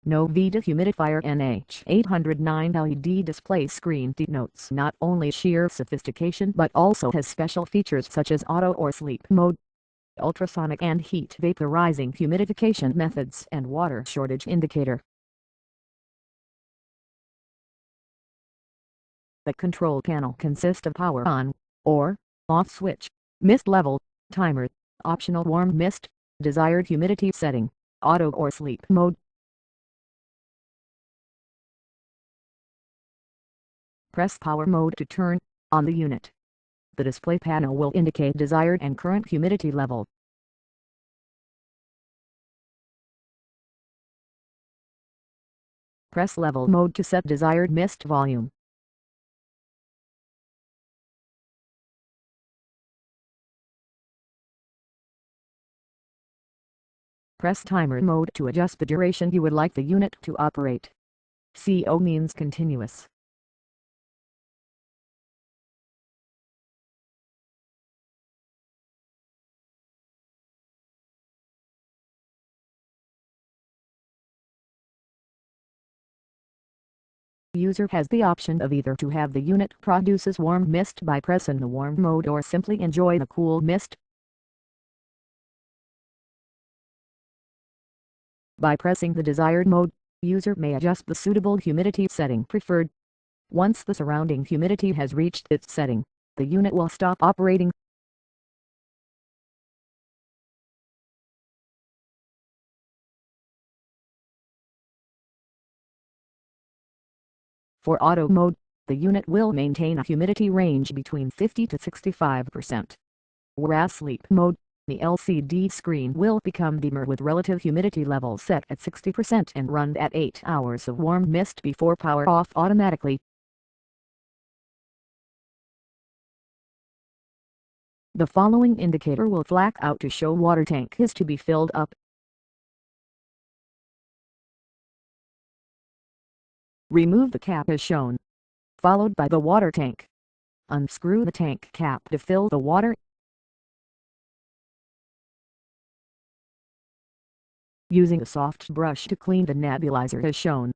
Novita Humidifier NH809 LED display screen denotes not only sheer sophistication but also has special features such as auto or sleep mode, ultrasonic and heat vaporizing humidification methods and water shortage indicator. The control panel consists of power on or off switch, mist level, timer, optional warm mist, desired humidity setting, auto or sleep mode. Press power mode to turn on the unit. The display panel will indicate desired and current humidity level. Press level mode to set desired mist volume. Press timer mode to adjust the duration you would like the unit to operate. CO means continuous. User has the option of either to have the unit produces warm mist by pressing the warm mode or simply enjoy the cool mist. By pressing the desired mode, user may adjust the suitable humidity setting preferred. Once the surrounding humidity has reached its setting, the unit will stop operating. For auto mode, the unit will maintain a humidity range between 50 to 65%. Whereas sleep mode, the LCD screen will become dimmer with relative humidity level set at 60% and run at 8 hours of warm mist before power off automatically. The following indicator will flash out to show water tank is to be filled up. Remove the cap as shown, followed by the water tank. Unscrew the tank cap to fill the water. Using a soft brush to clean the nebulizer as shown.